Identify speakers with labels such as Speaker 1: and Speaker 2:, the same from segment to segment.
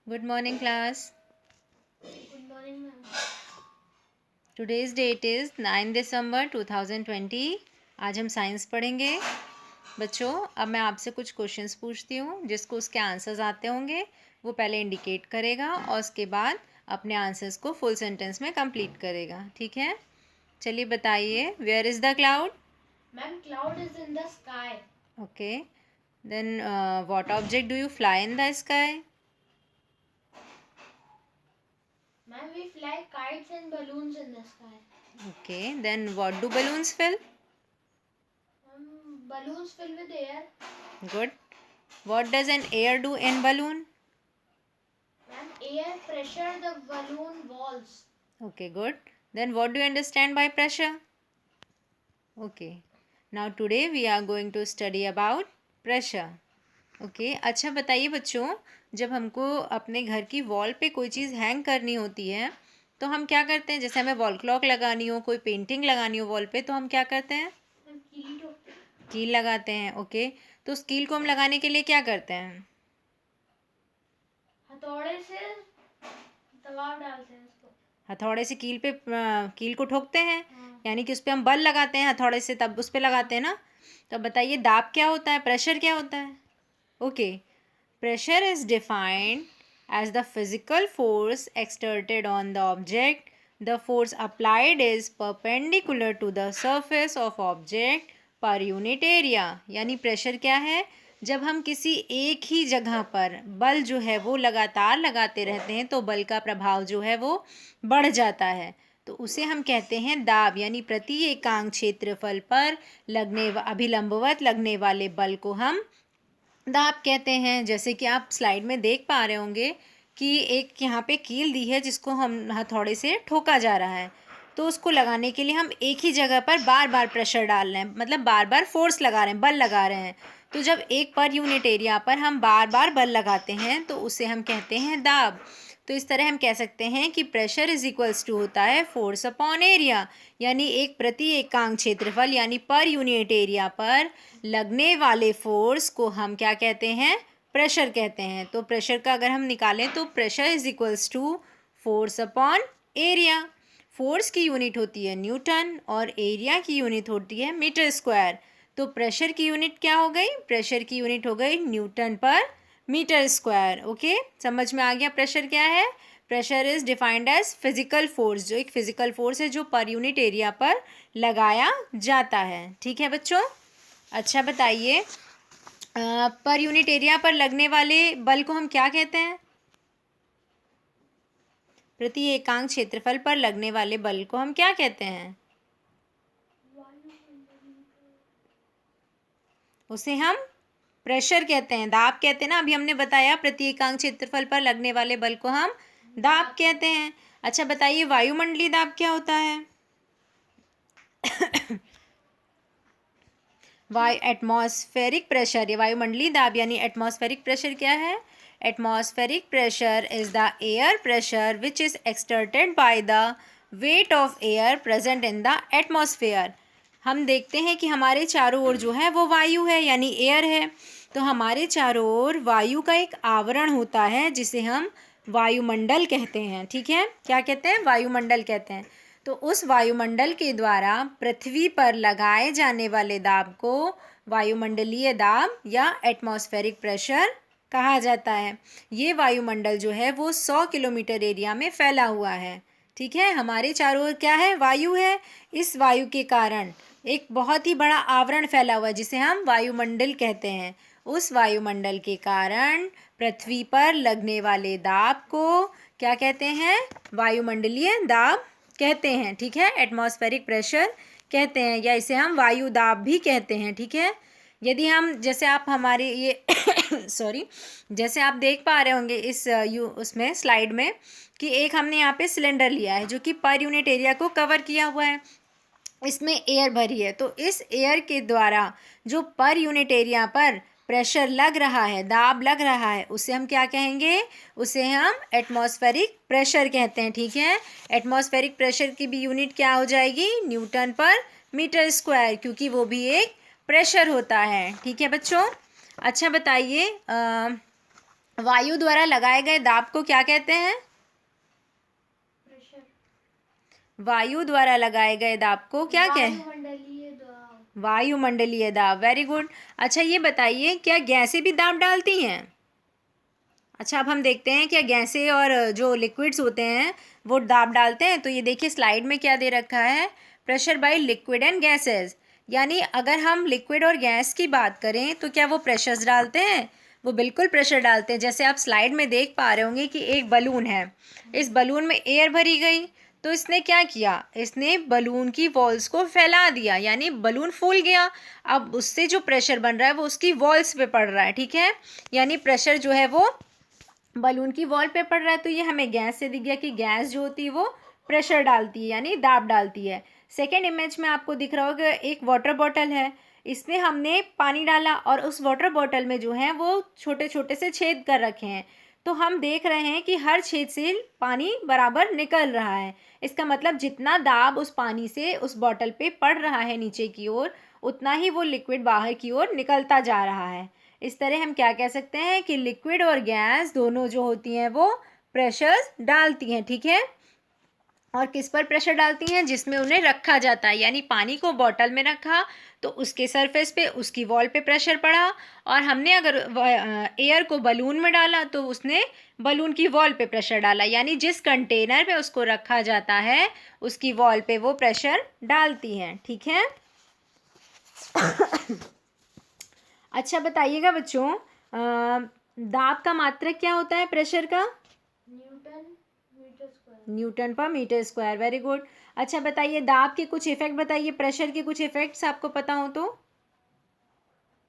Speaker 1: Good morning, class.
Speaker 2: Good morning, ma'am.
Speaker 1: Today's date is 9 December 2020. आज हम science पढ़ेंगे। बच्चों, अब मैं आपसे कुछ क्वेश्चंस पूछती हूँ, जिसको उसके आंसर्स आते होंगे वो पहले इंडिकेट करेगा और उसके बाद अपने आंसर्स को फुल सेंटेंस में कंप्लीट करेगा। ठीक है, चलिए बताइए, where is the cloud?
Speaker 2: Ma'am, cloud is in the sky.
Speaker 1: Okay, then what object do you fly in the sky?
Speaker 2: Ma'am, we fly kites and balloons in the sky.
Speaker 1: Okay, then what do balloons fill?
Speaker 2: Balloons fill with air.
Speaker 1: Good. What does an air do in balloon?
Speaker 2: Ma'am, air pressure the balloon walls.
Speaker 1: Okay, good. Then what do you understand by pressure? Okay. Now today we are going to study about pressure. Okay. अच्छा बताइए बच्चों, जब हमको अपने घर की wall पे कोई चीज़ हैंग करनी होती है तो हम क्या करते हैं? जैसे हमें वॉल क्लॉक लगानी हो, कोई पेंटिंग लगानी हो वॉल पे, तो हम क्या करते हैं?
Speaker 2: Ma'am, कीली ठोकते हैं.
Speaker 1: कील लगाते हैं. ओके, तो उस कील को हम लगाने के लिए क्या करते हैं?
Speaker 2: हथौड़े से दबाव डालते हैं उसको.
Speaker 1: हथौड़े से कील पे कील को ठोकते हैं,
Speaker 2: हाँ.
Speaker 1: यानी कि उस पर हम बल लगाते हैं हथौड़े से, तब उस पर लगाते हैं ना. तो बताइए दाब क्या होता है, प्रेशर क्या होता है? Okay, pressure is defined as the physical force exerted on the object. The force applied is perpendicular to the surface of object per unit area. यानी प्रेशर क्या है? जब हम किसी एक ही जगह पर बल जो है वो लगातार लगाते रहते हैं तो बल का प्रभाव जो है वो बढ़ जाता है, तो उसे हम कहते हैं दाब. यानी प्रति एकांक क्षेत्रफल पर अभिलंबवत लगने वाले बल को हम दाब कहते हैं. जैसे कि आप स्लाइड में देख पा रहे होंगे कि एक यहाँ पे कील दी है जिसको हम हथौड़े से ठोका जा रहा है, तो उसको लगाने के लिए हम एक ही जगह पर बार बार प्रेशर डाल रहे हैं, मतलब बार बार फोर्स लगा रहे हैं, बल लगा रहे हैं. तो जब एक पर यूनिट एरिया पर हम बार बार बल लगाते हैं तो उसे हम कहते हैं दाब. तो इस तरह हम कह सकते हैं कि प्रेशर इज इक्वल्स टू होता है फोर्स अपॉन एरिया. यानी एक प्रति एकांक क्षेत्रफल यानी पर यूनिट एरिया पर लगने वाले फोर्स को हम क्या कहते हैं? प्रेशर कहते हैं. तो प्रेशर का अगर हम निकालें तो pressure is equals to force upon area. Force की यूनिट होती है न्यूटन और एरिया की यूनिट होती है मीटर स्क्वायर. तो प्रेशर की यूनिट क्या हो गई? प्रेशर की यूनिट हो गई Newton per metre square. Okay, समझ में आ गया प्रेशर क्या है? Pressure is defined as physical force, जो एक फिजिकल फोर्स है जो पर यूनिट एरिया पर लगाया जाता है. ठीक है बच्चों, अच्छा बताइए, पर यूनिट एरिया पर लगने वाले बल को हम क्या कहते हैं? प्रति एकांक क्षेत्रफल पर लगने वाले बल को हम क्या कहते हैं? उसे हम प्रेशर कहते हैं, दाब कहते हैं ना. अभी हमने बताया प्रति एकांक क्षेत्रफल पर लगने वाले बल को हम दाब कहते हैं. अच्छा बताइए, वायुमंडलीय दाब क्या होता है? एटमॉस्फेरिक प्रेशर, ये वायुमंडलीय दाब यानी एटमॉस्फेरिक प्रेशर क्या है? Atmospheric pressure is the air pressure which is exerted by the weight of air present in the atmosphere. हम देखते हैं कि हमारे चारों ओर जो है वो वायु है, यानी एयर है. तो हमारे चारों ओर वायु का एक आवरण होता है जिसे हम वायुमंडल कहते हैं. ठीक है, क्या कहते हैं? वायुमंडल कहते हैं. तो उस वायुमंडल के द्वारा पृथ्वी पर लगाए जाने वाले दाब को वायुमंडलीय दाब या एटमॉस्फेरिक प्रेशर कहा जाता है. ये वायुमंडल जो है वो 100 किलोमीटर एरिया में फैला हुआ है. ठीक है, हमारे चारों ओर क्या है? वायु है. इस वायु के कारण एक बहुत ही बड़ा आवरण फैला हुआ है जिसे हम वायुमंडल कहते हैं. उस वायुमंडल के कारण पृथ्वी पर लगने वाले दाब को क्या कहते हैं? वायुमंडलीय दाब कहते हैं. ठीक है, एटमॉस्फेरिक प्रेशर कहते हैं, या इसे हम वायु दाब भी कहते हैं. ठीक है, यदि हम जैसे आप हमारे ये सॉरी, जैसे आप देख पा रहे होंगे इस उसमें स्लाइड में कि एक हमने यहाँ पे सिलेंडर लिया है जो कि पर यूनिट एरिया को कवर किया हुआ है, इसमें एयर भरी है. तो इस एयर के द्वारा जो पर यूनिट एरिया पर प्रेशर लग रहा है, दाब लग रहा है, उसे हम क्या कहेंगे? उसे हम एटमॉस्फेरिक प्रेशर कहते हैं. ठीक है, एटमॉस्फेरिक प्रेशर की भी यूनिट क्या हो जाएगी? न्यूटन पर मीटर स्क्वायर, क्योंकि वो भी एक प्रेशर होता है. ठीक है बच्चों, अच्छा बताइए, वायु द्वारा लगाए गए दाब को क्या कहते हैं?
Speaker 2: प्रेशर।
Speaker 1: वायु द्वारा लगाए गए दाब को क्या कह
Speaker 2: वायुमंडलीय दाब।
Speaker 1: वायुमंडलीय दाब। Very good. अच्छा ये बताइए, क्या गैसें भी दाब डालती हैं? अच्छा अब हम देखते हैं क्या गैसें और जो लिक्विड्स होते हैं वो दाब डालते हैं। तो ये देखिए स्लाइड में क्या दे रखा है, pressure by liquid and gases. यानी अगर हम लिक्विड और गैस की बात करें तो क्या वो प्रेशर्स डालते हैं? वो बिल्कुल प्रेशर डालते हैं। जैसे आप स्लाइड में देख पा रहे होंगे कि एक बलून है, इस बलून में एयर भरी गई, तो इसने क्या किया, इसने बलून की वॉल्स को फैला दिया, यानी बलून फूल गया। अब उससे जो प्रेशर बन रहा है वो उसकी वॉल्स पे पड़ रहा है, ठीक है। यानी प्रेशर जो है वो बलून की वॉल पे पड़ रहा है। तो ये हमें गैस से दिख गया कि गैस जो होती है वो प्रेशर डालती है, यानी दाब डालती है। सेकेंड इमेज में आपको दिख रहा होगा एक वाटर बॉटल है, इसमें हमने पानी डाला और उस वाटर बॉटल में जो है वो छोटे छोटे से छेद कर रखे हैं। तो हम देख रहे हैं कि हर छेद से पानी बराबर निकल रहा है। इसका मतलब जितना दाब उस पानी से उस बॉटल पे पड़ रहा है नीचे की ओर, उतना ही वो लिक्विड बाहर की ओर निकलता जा रहा है। इस तरह हम क्या कह सकते हैं कि लिक्विड और गैस दोनों जो होती हैं वो प्रेशर डालती हैं, ठीक है। और किस पर प्रेशर डालती हैं? जिसमें उन्हें रखा जाता है, यानी पानी को बॉटल में रखा तो उसके सरफेस पे उसकी वॉल पे प्रेशर पड़ा, और हमने अगर एयर को बलून में डाला तो उसने बलून की वॉल पे प्रेशर डाला, यानी जिस कंटेनर में उसको रखा जाता है उसकी वॉल पे वो प्रेशर डालती हैं, ठीक है। अच्छा बताइएगा बच्चों, दाब का मात्रक क्या होता है प्रेशर का?
Speaker 2: Newton metre square.
Speaker 1: Newton per metre square. Very good. अच्छा बताइए दाब के कुछ इफेक्ट बताइए, प्रेशर के कुछ इफेक्ट्स आपको पता हो तो।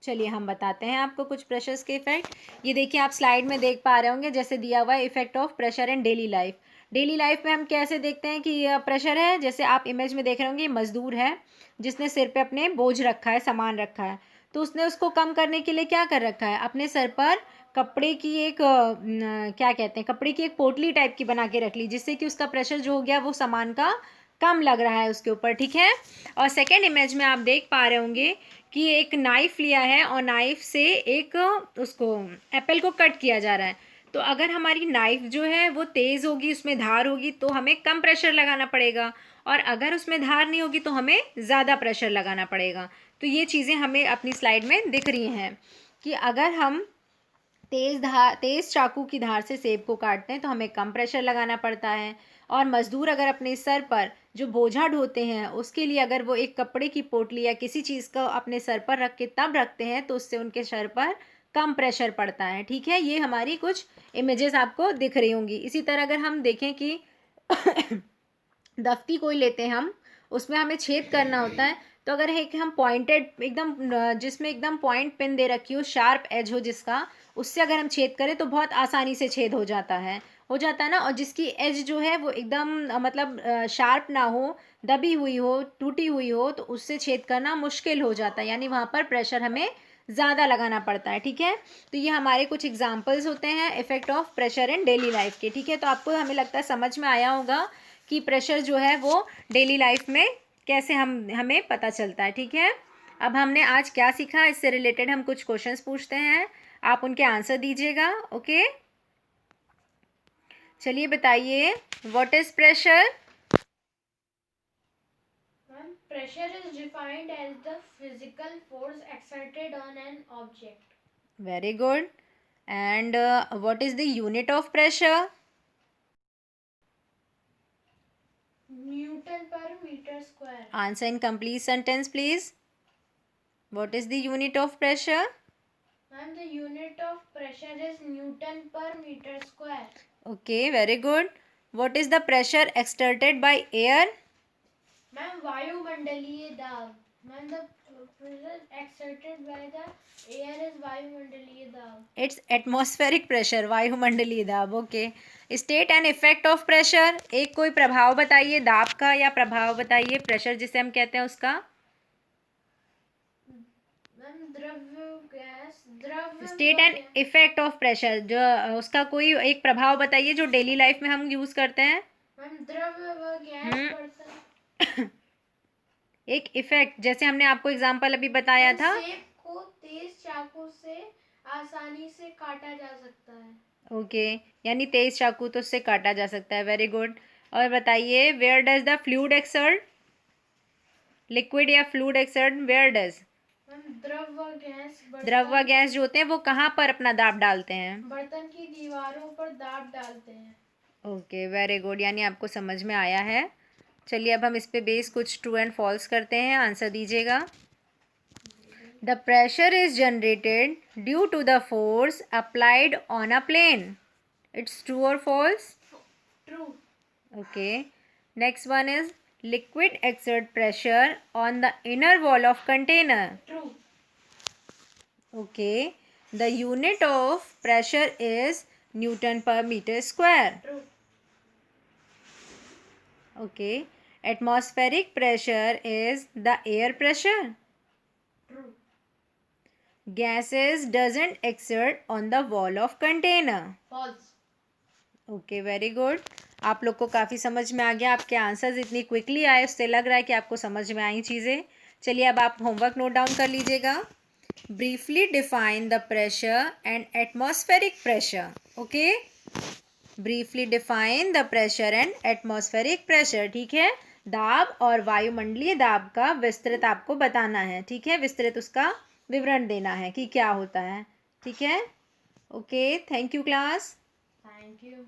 Speaker 1: चलिए हम बताते हैं आपको कुछ प्रेशर्स के इफेक्ट। ये देखिए आप स्लाइड में देख पा रहे होंगे, जैसे दिया हुआ है effect of pressure in daily life. Daily life में हम कैसे देखते हैं कि ये प्रेशर है, जैसे आप इमेज में देख रहे होंगे मजदूर है जिसने सिर पे अपने बोझ रखा है, सामान रखा है। तो उसने उसको कम करने के लिए क्या कर रखा है, अपने सर पर कपड़े की एक क्या कहते हैं, कपड़े की एक पोटली टाइप की बना के रख ली, जिससे कि उसका प्रेशर जो हो गया वो सामान का कम लग रहा है उसके ऊपर, ठीक है। और सेकेंड इमेज में आप देख पा रहे होंगे कि एक नाइफ लिया है और नाइफ से एक उसको एप्पल को कट किया जा रहा है। तो अगर हमारी नाइफ जो है वो तेज़ होगी, उसमें धार होगी, तो हमें कम प्रेशर लगाना पड़ेगा, और अगर उसमें धार नहीं होगी तो हमें ज़्यादा प्रेशर लगाना पड़ेगा। तो ये चीज़ें हमें अपनी स्लाइड में दिख रही हैं कि अगर हम तेज़ चाकू की धार से सेब को काटते हैं तो हमें कम प्रेशर लगाना पड़ता है। और मज़दूर अगर अपने सर पर जो बोझा ढोते हैं उसके लिए अगर वो एक कपड़े की पोटली या किसी चीज़ को अपने सर पर रख के तब रखते हैं तो उससे उनके सर पर कम प्रेशर पड़ता है, ठीक है। ये हमारी कुछ इमेजेस आपको दिख रही होंगी। इसी तरह अगर हम देखें कि दफ्ती कोई लेते हैं हम, उसमें हमें छेद करना होता है, तो अगर एक हम पॉइंटेड एकदम जिसमें एकदम पॉइंट पिन दे रखी हो, शार्प एज हो जिसका, उससे अगर हम छेद करें तो बहुत आसानी से छेद हो जाता है ना। और जिसकी एज जो है वो एकदम मतलब शार्प ना हो, दबी हुई हो, टूटी हुई हो, तो उससे छेद करना मुश्किल हो जाता है, यानी वहाँ पर प्रेशर हमें ज़्यादा लगाना पड़ता है, ठीक है। तो ये हमारे कुछ एग्जाम्पल्स होते हैं effect of pressure in daily life के, ठीक है। तो आपको हमें लगता है समझ में आया होगा कि प्रेशर जो है वो डेली लाइफ में कैसे हमें पता चलता है, ठीक है। अब हमने आज क्या सीखा, इससे रिलेटेड हम कुछ क्वेश्चंस पूछते हैं, आप उनके आंसर दीजिएगा, ओके। चलिए बताइए, what is pressure?
Speaker 2: Ma'am pressure is defined as the physical force exerted on an object.
Speaker 1: Very good. And what is the unit of pressure?
Speaker 2: Newton per metre square.
Speaker 1: Answer in complete sentence please. What is the unit of pressure?
Speaker 2: Ma'am the unit of pressure is newton per metre square.
Speaker 1: Okay very good. What is the pressure exerted by air?
Speaker 2: Ma'am वायुमंडलीय दाब। Ma'am the pressure exerted by the air is वायुमंडलीय दाब।
Speaker 1: It's atmospheric pressure, वायुमंडलीय दाब, okay. State and effect of pressure, एक कोई प्रभाव बताइए दाब का, या प्रभाव बताइए प्रेशर जिसे हम कहते हैं उसका।
Speaker 2: मैम द्रव्य गैस द्रव्य
Speaker 1: state and effect of pressure, जो उसका कोई एक प्रभाव बताइए जो डेली लाइफ में हम यूज करते हैं।
Speaker 2: मैम द्रव्य व गैस बर्तन।
Speaker 1: एक इफेक्ट, जैसे हमने आपको एग्जांपल अभी बताया था।
Speaker 2: सेब को तेज चाकू से आसानी से काटा जा सकता है।
Speaker 1: ओके, यानी तेज चाकू तो उससे काटा जा सकता है। Very good. और बताइए, where does the fluid exert, liquid या fluid exert, where does?
Speaker 2: Ma'am द्रव व गैस
Speaker 1: द्रव व गैस जो होते हैं वो कहाँ पर अपना दाब डालते हैं?
Speaker 2: बर्तन की दीवारों पर दाब डालते हैं।
Speaker 1: ओके, वेरी गुड, यानी आपको समझ में आया है। चलिए अब हम इस पे बेस कुछ ट्रू एंड फॉल्स करते हैं, आंसर दीजिएगा। The pressure is generated due to the force applied on a plane, it's true और false?
Speaker 2: True.
Speaker 1: Okay, next one is liquid exert pressure on the inner wall of container.
Speaker 2: True.
Speaker 1: Okay, the unit of pressure is Newton per meter square.
Speaker 2: True.
Speaker 1: Okay, atmospheric pressure is the air pressure.
Speaker 2: True.
Speaker 1: Gases doesn't exert on the wall of container.
Speaker 2: False.
Speaker 1: Okay, very good. आप लोग को काफ़ी समझ में आ गया, आपके answers इतनी quickly आए, उससे लग रहा है कि आपको समझ में आई चीज़ें। चलिए अब आप होमवर्क नोट डाउन कर लीजिएगा। Briefly define the pressure and atmospheric pressure. Okay, briefly define the pressure and atmospheric pressure, ठीक है। दाब और वायुमंडलीय दाब का विस्तृत आपको बताना है, ठीक है, विस्तृत उसका विवरण देना है कि क्या होता है, ठीक है। Okay, thank you class.
Speaker 2: Thank you.